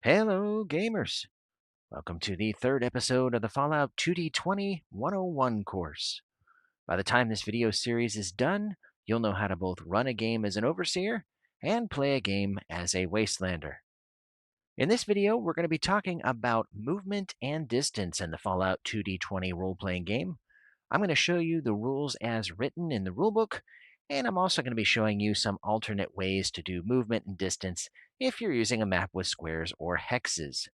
Hello, gamers! Welcome to the third episode of the Fallout 2D20 101 course. By the time this video series is done, you'll know how to both run a game as an overseer and play a game as a wastelander. In this video, we're going to be talking about movement and distance in the Fallout 2D20 role-playing game. I'm going to show you the rules as written in the rulebook, and I'm also going to be showing you some alternate ways to do movement and distance if you're using a map with squares or hexes.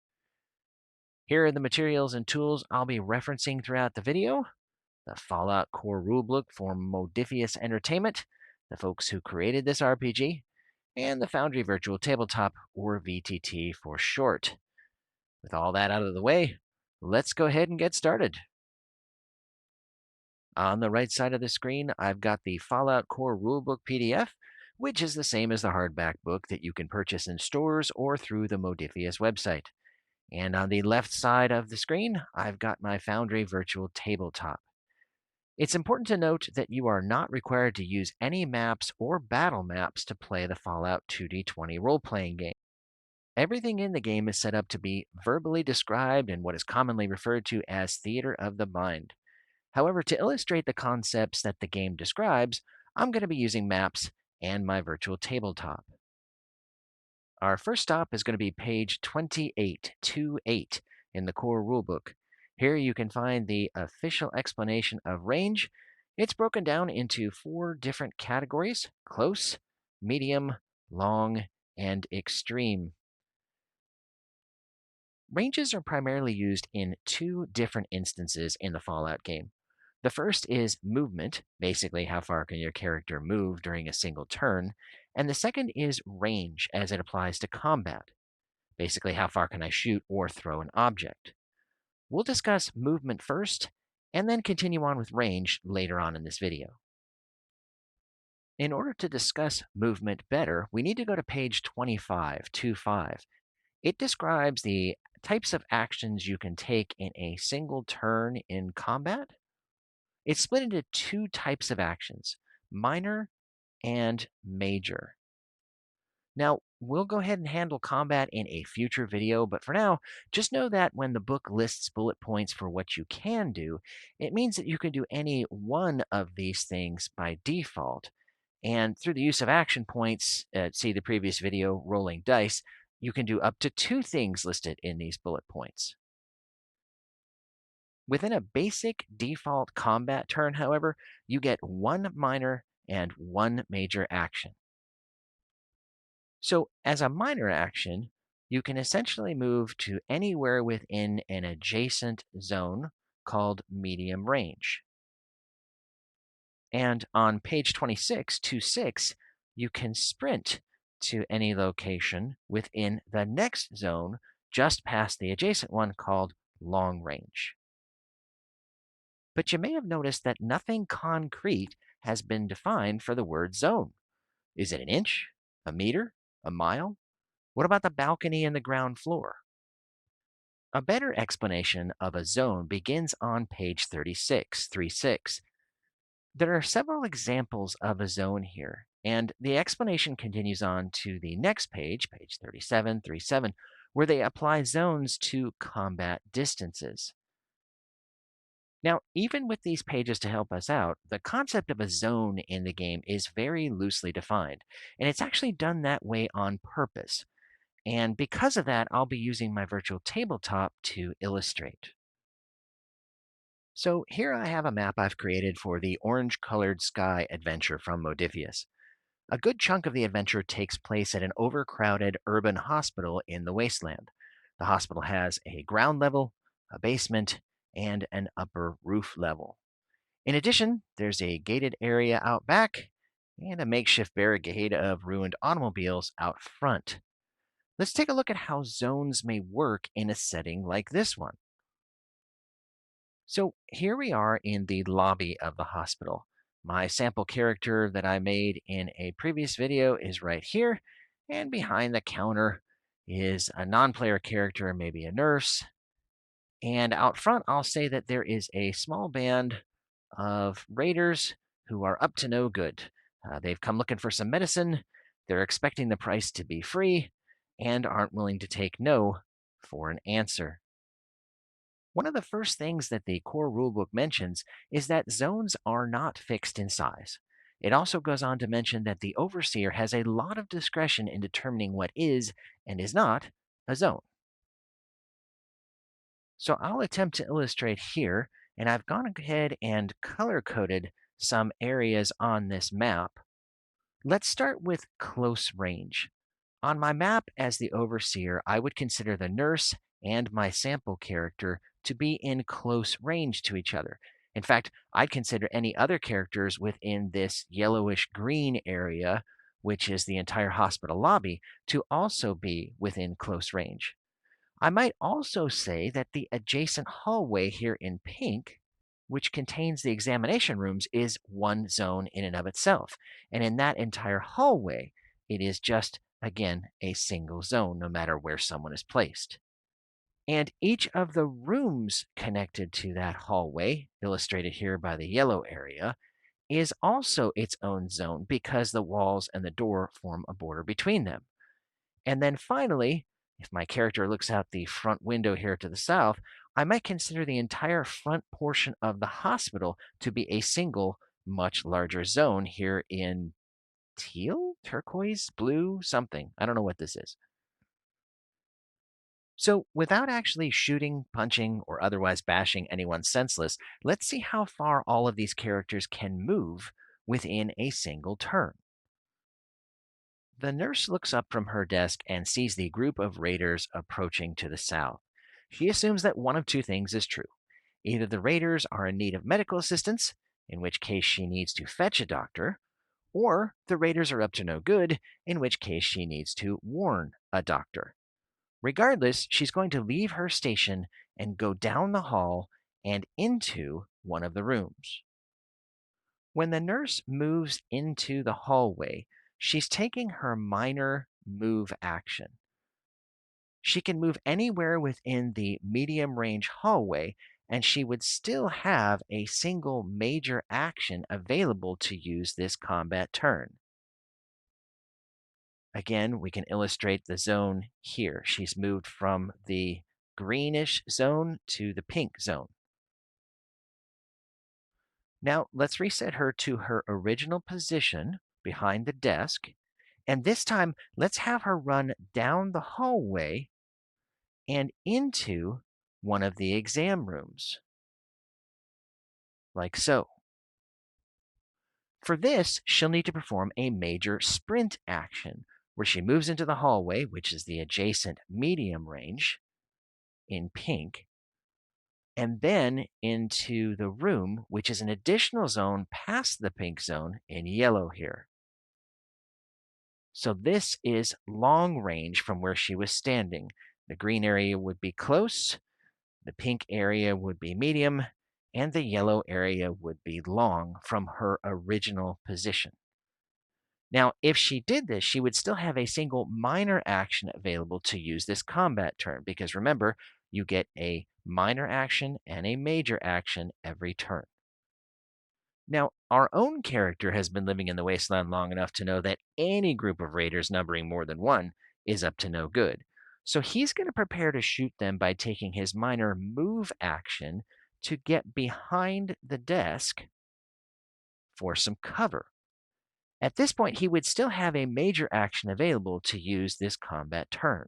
Here are the materials and tools I'll be referencing throughout the video: the Fallout Core Rulebook for Modifius Entertainment, the folks who created this RPG, and the Foundry Virtual Tabletop, or VTT for short. With all that out of the way, let's go ahead and get started. On the right side of the screen, I've got the Fallout Core Rulebook PDF, which is the same as the hardback book that you can purchase in stores or through the Modifius website. And on the left side of the screen, I've got my Foundry Virtual Tabletop. It's important to note that you are not required to use any maps or battle maps to play the Fallout 2D20 role-playing game. Everything in the game is set up to be verbally described in what is commonly referred to as theater of the mind. However, to illustrate the concepts that the game describes, I'm going to be using maps and my virtual tabletop. Our first stop is going to be page 2828 in the core rulebook. Here you can find the official explanation of range. It's broken down into 4 different categories: close, medium, long, and extreme. Ranges are primarily used in 2 different instances in the Fallout game. The first is movement, basically how far can your character move during a single turn, and the second is range as it applies to combat. Basically, how far can I shoot or throw an object? We'll discuss movement first, and then continue on with range later on in this video. In order to discuss movement better, we need to go to page 2525. It describes the types of actions you can take in a single turn in combat. It's split into 2 types of actions: minor and major. Now, we'll go ahead and handle combat in a future video, but for now, just know that when the book lists bullet points for what you can do, it means that you can do any one of these things by default. And through the use of action points, see the previous video, Rolling Dice, you can do up to 2 things listed in these bullet points. Within a basic default combat turn, however, you get 1 minor and 1 major action. So, as a minor action, you can essentially move to anywhere within an adjacent zone called medium range. And on page 2626, you can sprint to any location within the next zone just past the adjacent one called long range. But you may have noticed that nothing concrete has been defined for the word zone. Is it an inch, a meter, a mile? What about the balcony and the ground floor? A better explanation of a zone begins on page 3636. There are several examples of a zone here, and the explanation continues on to the next page, page 3737, where they apply zones to combat distances. Now, even with these pages to help us out, the concept of a zone in the game is very loosely defined, and it's actually done that way on purpose. And because of that, I'll be using my virtual tabletop to illustrate. So here I have a map I've created for the Orange Colored Sky adventure from Modifius. A good chunk of the adventure takes place at an overcrowded urban hospital in the wasteland. The hospital has a ground level, a basement, and an upper roof level. In addition, there's a gated area out back and a makeshift barricade of ruined automobiles out front. Let's take a look at how zones may work in a setting like this one. So here we are in the lobby of the hospital. My sample character that I made in a previous video is right here, and behind the counter is a non-player character, maybe a nurse. And out front, I'll say that there is a small band of raiders who are up to no good. They've come looking for some medicine. They're expecting the price to be free, and aren't willing to take no for an answer. One of the first things that the core rulebook mentions is that zones are not fixed in size. It also goes on to mention that the overseer has a lot of discretion in determining what is and is not a zone. So I'll attempt to illustrate here, and I've gone ahead and color coded some areas on this map. Let's start with close range. On my map as the overseer, I would consider the nurse and my sample character to be in close range to each other. In fact, I'd consider any other characters within this yellowish green area, which is the entire hospital lobby, to also be within close range. I might also say that the adjacent hallway here in pink, which contains the examination rooms, is one zone in and of itself. And in that entire hallway, it is just, again, a single zone, no matter where someone is placed. And each of the rooms connected to that hallway, illustrated here by the yellow area, is also its own zone because the walls and the door form a border between them. And then finally, if my character looks out the front window here to the south, I might consider the entire front portion of the hospital to be a single, much larger zone here in teal, turquoise, blue, something. I don't know what this is. So, without actually shooting, punching, or otherwise bashing anyone senseless, let's see how far all of these characters can move within a single turn. The nurse looks up from her desk and sees the group of raiders approaching to the south. She assumes that one of two things is true. Either the raiders are in need of medical assistance, in which case she needs to fetch a doctor, or the raiders are up to no good, in which case she needs to warn a doctor. Regardless, she's going to leave her station and go down the hall and into one of the rooms. When the nurse moves into the hallway, she's taking her minor move action. She can move anywhere within the medium range hallway, and she would still have a single major action available to use this combat turn. Again, we can illustrate the zone here. She's moved from the greenish zone to the pink zone. Now, let's reset her to her original position behind the desk. And this time, let's have her run down the hallway and into one of the exam rooms, like so. For this, she'll need to perform a major sprint action, where she moves into the hallway, which is the adjacent medium range in pink, and then into the room, which is an additional zone past the pink zone in yellow here. So this is long range from where she was standing. The green area would be close, the pink area would be medium, and the yellow area would be long from her original position. Now, if she did this, she would still have a single minor action available to use this combat turn, because remember, you get a minor action and a major action every turn. Now, our own character has been living in the wasteland long enough to know that any group of raiders numbering more than one is up to no good. So he's going to prepare to shoot them by taking his minor move action to get behind the desk for some cover. At this point, he would still have a major action available to use this combat turn.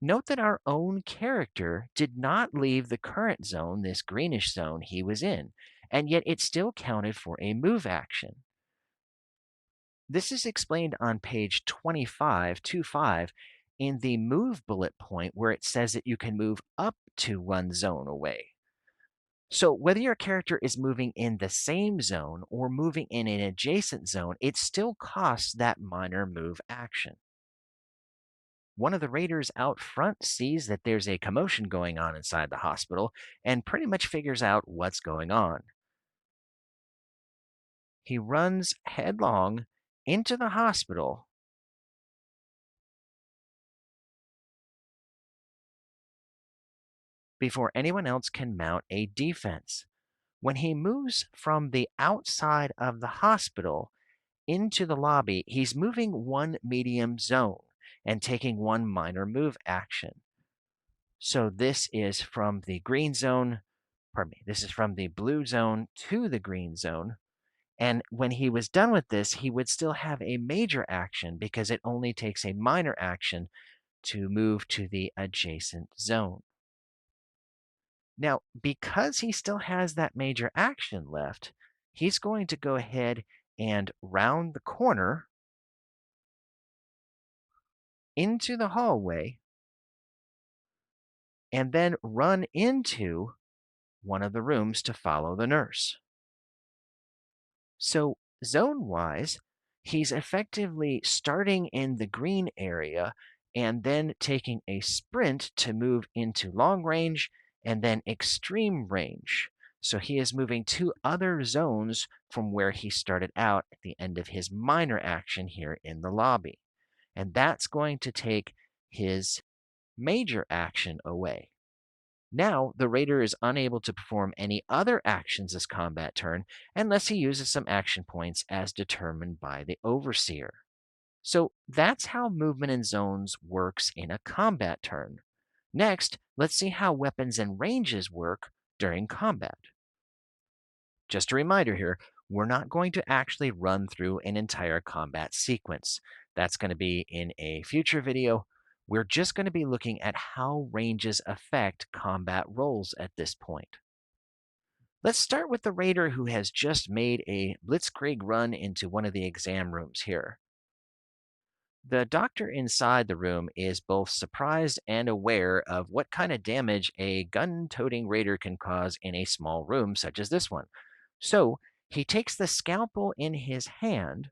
Note that our own character did not leave the current zone, this greenish zone he was in, and yet it still counted for a move action. This is explained on page 25 in the move bullet point where it says that you can move up to one zone away. So whether your character is moving in the same zone or moving in an adjacent zone, it still costs that minor move action. One of the raiders out front sees that there's a commotion going on inside the hospital and pretty much figures out what's going on. He runs headlong into the hospital before anyone else can mount a defense. When he moves from the outside of the hospital into the lobby, he's moving one medium zone. and taking one minor move action. So this is from the green zone, pardon me, this is from the blue zone to the green zone. And when he was done with this, he would still have a major action because it only takes a minor action to move to the adjacent zone. Now, because he still has that major action left, he's going to go ahead and round the corner into the hallway and then run into one of the rooms to follow the nurse. So, zone wise, he's effectively starting in the green area and then taking a sprint to move into long range and then extreme range. So, he is moving two other zones from where he started out at the end of his minor action here in the lobby. And that's going to take his major action away. Now, the raider is unable to perform any other actions this combat turn unless he uses some action points as determined by the overseer. So that's how movement in zones works in a combat turn. Next, let's see how weapons and ranges work during combat. Just a reminder here, we're not going to actually run through an entire combat sequence. That's going to be in a future video. We're just going to be looking at how ranges affect combat rolls at this point. Let's start with the raider who has just made a blitzkrieg run into one of the exam rooms here. The doctor inside the room is both surprised and aware of what kind of damage a gun toting raider can cause in a small room such as this one. So he takes the scalpel in his hand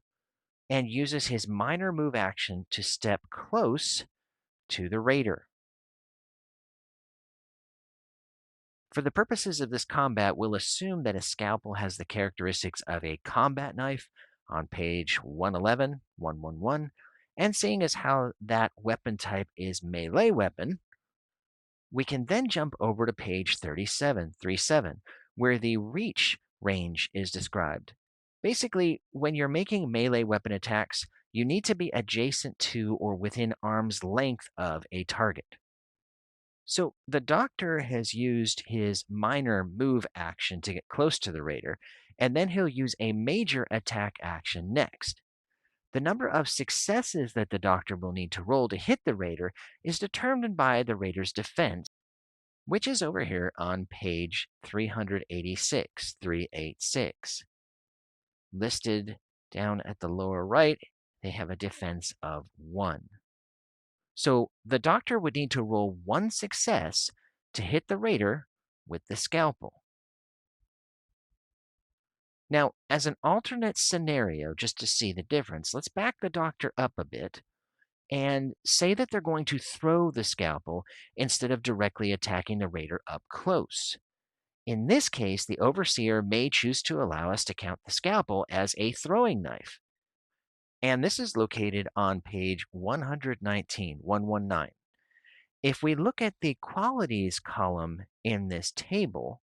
and uses his minor move action to step close to the raider. For the purposes of this combat, we'll assume that a scalpel has the characteristics of a combat knife on page 111, 111, and seeing as how that weapon type is melee weapon, we can then jump over to page 37, 37, where the reach range is described. Basically, when you're making melee weapon attacks, you need to be adjacent to or within arm's length of a target. So the doctor has used his minor move action to get close to the raider, and then he'll use a major attack action next. The number of successes that the doctor will need to roll to hit the raider is determined by the raider's defense, which is over here on page 386, 386. Listed down at the lower right, they have a defense of 1. So the doctor would need to roll 1 success to hit the raider with the scalpel. Now, as an alternate scenario, just to see the difference, let's back the doctor up a bit and say that they're going to throw the scalpel instead of directly attacking the raider up close. In this case, the overseer may choose to allow us to count the scalpel as a throwing knife. And this is located on page 119, 119. If we look at the qualities column in this table,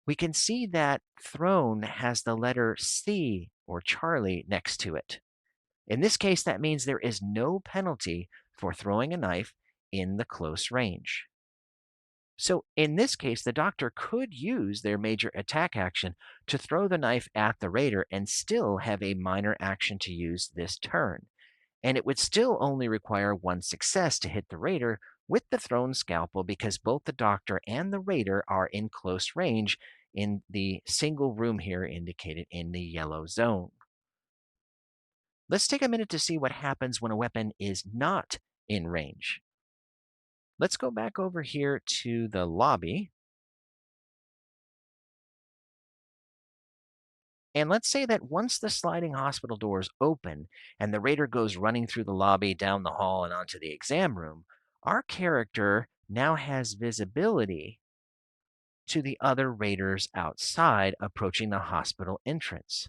we can see that thrown has the letter C or Charlie next to it. In this case, that means there is no penalty for throwing a knife in the close range. So in this case, the doctor could use their major attack action to throw the knife at the raider and still have a minor action to use this turn. And it would still only require 1 success to hit the raider with the thrown scalpel because both the doctor and the raider are in close range in the single room here indicated in the yellow zone. Let's take a minute to see what happens when a weapon is not in range. Let's go back over here to the lobby. And let's say that once the sliding hospital doors open and the raider goes running through the lobby, down the hall, and onto the exam room, our character now has visibility to the other raiders outside approaching the hospital entrance.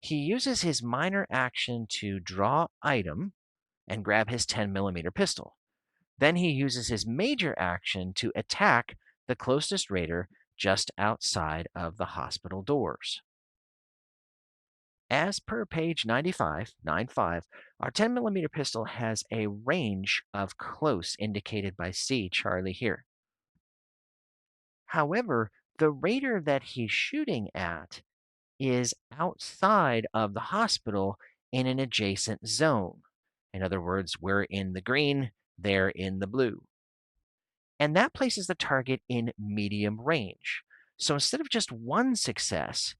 He uses his minor action to draw item and grab his 10mm pistol. Then he uses his major action to attack the closest raider just outside of the hospital doors. As per page 95, our 10 millimeter pistol has a range of close indicated by C, Charlie here. However, the radar that he's shooting at is outside of the hospital in an adjacent zone. In other words, we're in the green, they're in the blue. And that places the target in medium range. So instead of just one success,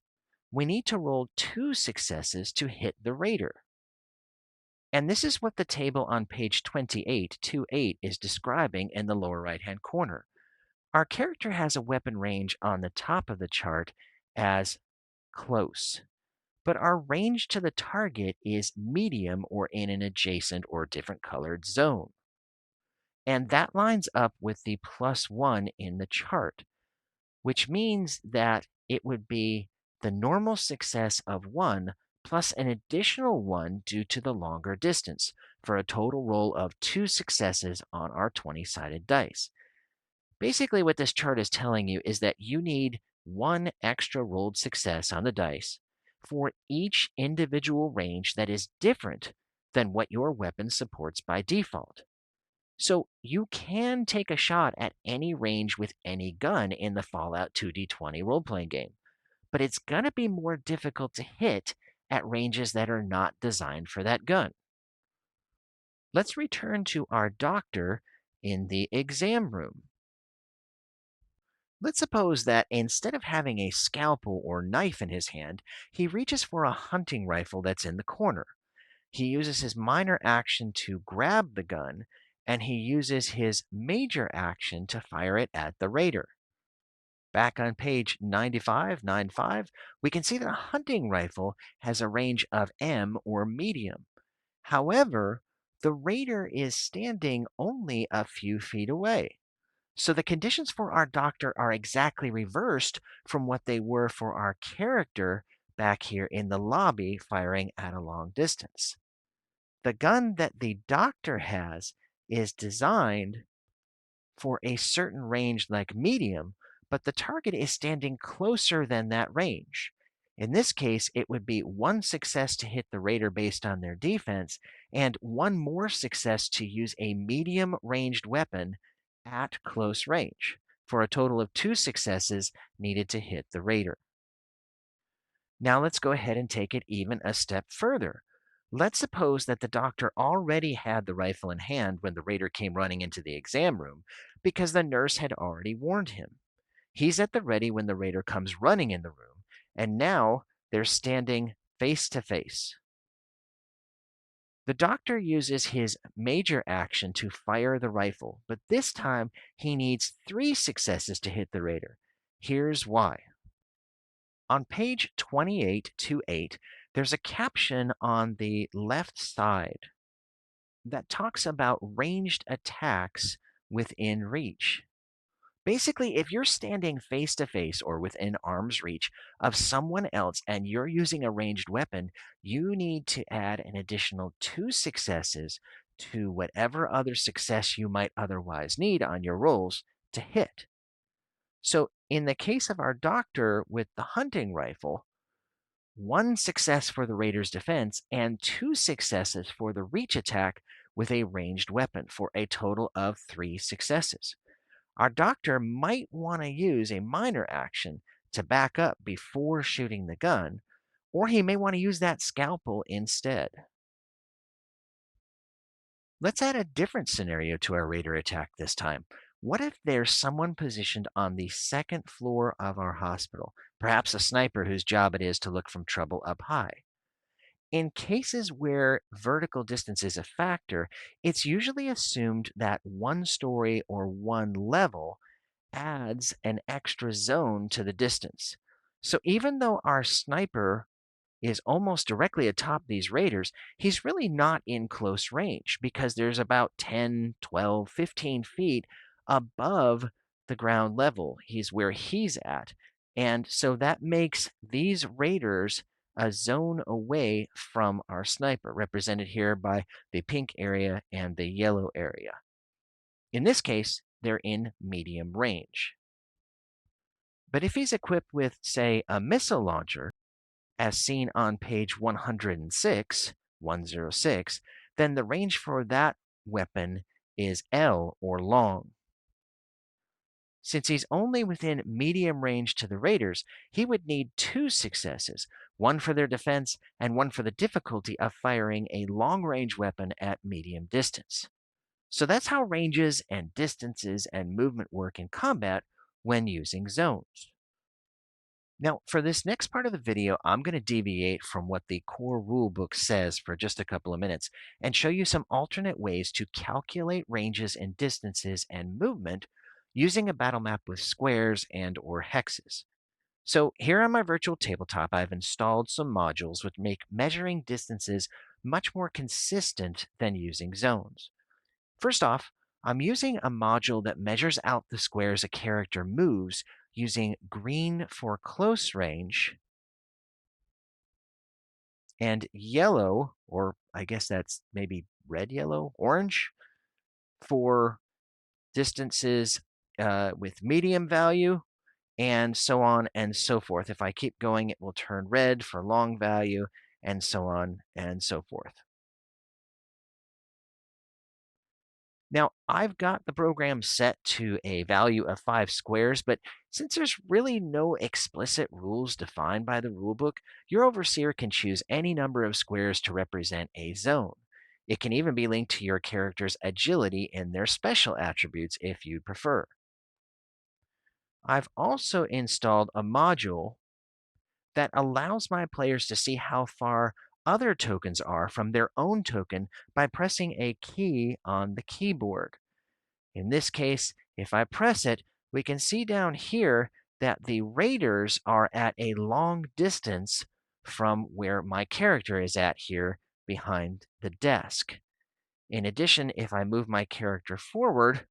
we need to roll two successes to hit the radar. And this is what the table on page 28 is describing in the lower right hand corner. Our character has a weapon range on the top of the chart as close, but our range to the target is medium or in an adjacent or different colored zone. And that lines up with the +1 in the chart, which means that it would be the normal success of 1 plus an additional 1 due to the longer distance, for a total roll of 2 successes on our 20-sided dice. Basically, what this chart is telling you is that you need one extra rolled success on the dice for each individual range that is different than what your weapon supports by default. So you can take a shot at any range with any gun in the Fallout 2D20 role playing game, but it's going to be more difficult to hit at ranges that are not designed for that gun. Let's return to our doctor in the exam room. Let's suppose that instead of having a scalpel or knife in his hand, he reaches for a hunting rifle that's in the corner. He uses his minor action to grab the gun, and he uses his major action to fire it at the raider. Back on page 95, we can see that a hunting rifle has a range of M or medium. However, the raider is standing only a few feet away. So the conditions for our doctor are exactly reversed from what they were for our character back here in the lobby firing at a long distance. The gun that the doctor has is designed for a certain range like medium, but the target is standing closer than that range. In this case, it would be one success to hit the raider based on their defense, and one more success to use a medium ranged weapon at close range, for a total of two successes needed to hit the raider. Now let's go ahead and take it even a step further. Let's suppose that the doctor already had the rifle in hand when the raider came running into the exam room because the nurse had already warned him. He's at the ready when the raider comes running in the room, and now they're standing face to face. The doctor uses his major action to fire the rifle, but this time he needs three successes to hit the raider. Here's why. On page 28, there's a caption on the left side that talks about ranged attacks within reach. Basically, if you're standing face to face or within arm's reach of someone else and you're using a ranged weapon, you need to add an additional two successes to whatever other success you might otherwise need on your rolls to hit. So, in the case of our doctor with the hunting rifle, one success for the Raiders' defense and two successes for the reach attack with a ranged weapon for a total of three successes. Our doctor might want to use a minor action to back up before shooting the gun, or he may want to use that scalpel instead. Let's add a different scenario to our raider attack this time. What if there's someone positioned on the second floor of our hospital, perhaps a sniper whose job it is to look from trouble up high? In cases where vertical distance is a factor, it's usually assumed that one story or one level adds an extra zone to the distance. So even though our sniper is almost directly atop these raiders, he's really not in close range because there's about 10, 12, 15 feet above the ground level. He's where he's at. And so that makes these raiders a zone away from our sniper, represented here by the pink area and the yellow area. In this case, they're in medium range. But if he's equipped with, say, a missile launcher, as seen on page 106, then the range for that weapon is L or long. Since he's only within medium range to the raiders, he would need two successes, one for their defense and one for the difficulty of firing a long range weapon at medium distance. So that's how ranges and distances and movement work in combat when using zones. Now, for this next part of the video, I'm going to deviate from what the core rulebook says for just a couple of minutes and show you some alternate ways to calculate ranges and distances and movement using a battle map with squares and or hexes. So here on my virtual tabletop, I've installed some modules which make measuring distances much more consistent than using zones. First off, I'm using a module that measures out the squares a character moves using green for close range and yellow, or I guess that's maybe red, yellow, orange, for distances with medium value, and so on and so forth. If I keep going, it will turn red for long value, and so on and so forth. Now, I've got the program set to a value of 5 squares, but since there's really no explicit rules defined by the rulebook, your overseer can choose any number of squares to represent a zone. It can even be linked to your character's agility in their special attributes if you'd prefer. I've also installed a module that allows my players to see how far other tokens are from their own token by pressing a key on the keyboard. In this case, if I press it, we can see down here that the raiders are at a long distance from where my character is at here behind the desk. In addition, if I move my character forward,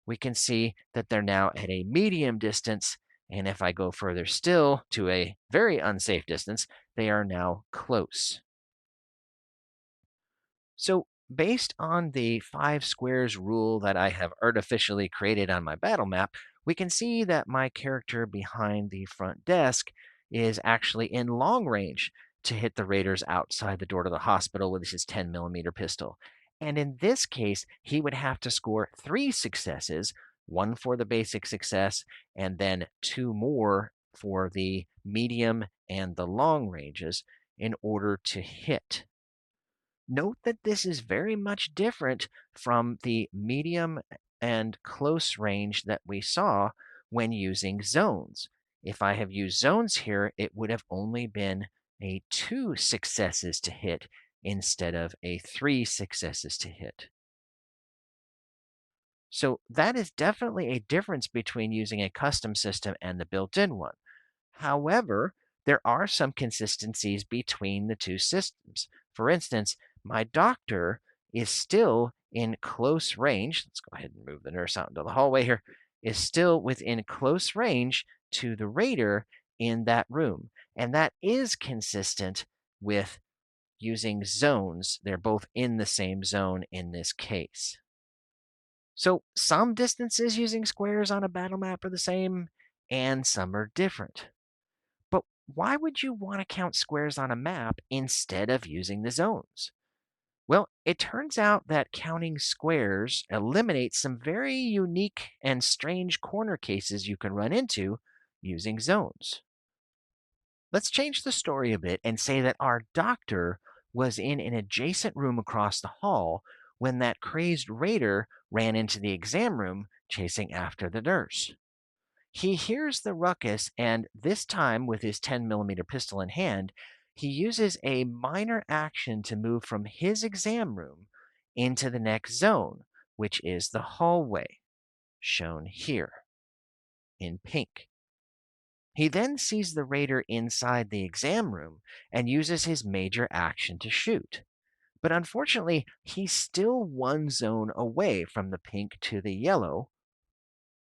we can see that they're now at a medium distance, and if I go further still to a very unsafe distance, they are now close. So, based on the 5 squares rule that I have artificially created on my battle map, we can see that my character behind the front desk is actually in long range to hit the raiders outside the door to the hospital with his 10mm pistol. And in this case, he would have to score 3 successes, one for the basic success, and then 2 more for the medium and the long ranges in order to hit. Note that this is very much different from the medium and close range that we saw when using zones. If I have used zones here, it would have only been a 2 successes to hit instead of a 3 successes to hit. So that is definitely a difference between using a custom system and the built-in one. However, there are some consistencies between the two systems. For instance, my doctor is still in close range. Let's go ahead and move the nurse out into the hallway here. Is still within close range to the raider in that room. And that is consistent with using zones. They're both in the same zone in this case. So some distances using squares on a battle map are the same, and some are different. But why would you want to count squares on a map instead of using the zones? Well, it turns out that counting squares eliminates some very unique and strange corner cases you can run into using zones. Let's change the story a bit and say that our doctor was in an adjacent room across the hall when that crazed raider ran into the exam room chasing after the nurse. He hears the ruckus, and this time with his 10mm pistol in hand, he uses a minor action to move from his exam room into the next zone, which is the hallway, shown here in pink. He then sees the raider inside the exam room and uses his major action to shoot. But unfortunately, he's still one zone away from the pink to the yellow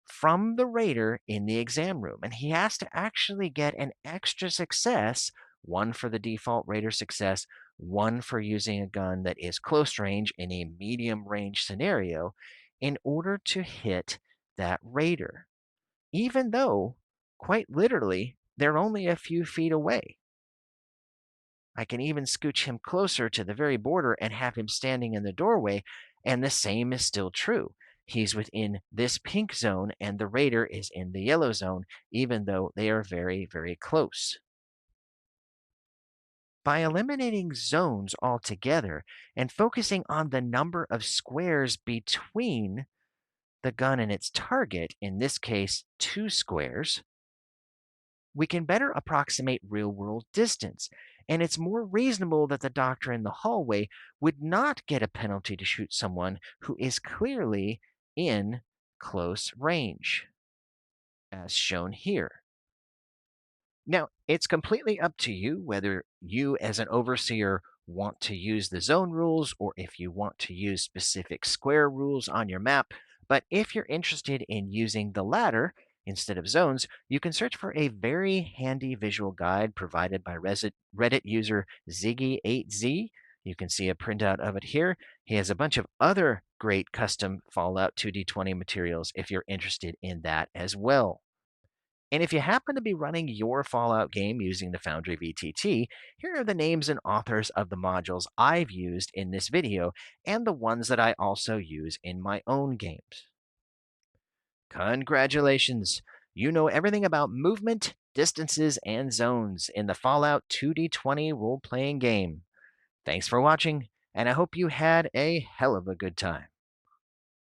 from the raider in the exam room. And he has to actually get an extra success, one for the default raider success, one for using a gun that is close range in a medium range scenario, in order to hit that raider, even though, quite literally, they're only a few feet away. I can even scooch him closer to the very border and have him standing in the doorway, and the same is still true. He's within this pink zone, and the raider is in the yellow zone, even though they are very, very close. By eliminating zones altogether and focusing on the number of squares between the gun and its target, in this case, 2 squares, we can better approximate real world distance. And it's more reasonable that the doctor in the hallway would not get a penalty to shoot someone who is clearly in close range, as shown here. Now, it's completely up to you whether you, as an overseer, want to use the zone rules or if you want to use specific square rules on your map. But if you're interested in using the latter instead of zones, you can search for a very handy visual guide provided by Reddit user Ziggy8Z. You can see a printout of it here. He has a bunch of other great custom Fallout 2D20 materials if you're interested in that as well. And if you happen to be running your Fallout game using the Foundry VTT, here are the names and authors of the modules I've used in this video and the ones that I also use in my own games. Congratulations! You know everything about movement, distances, and zones in the Fallout 2D20 role playing game. Thanks for watching, and I hope you had a hell of a good time.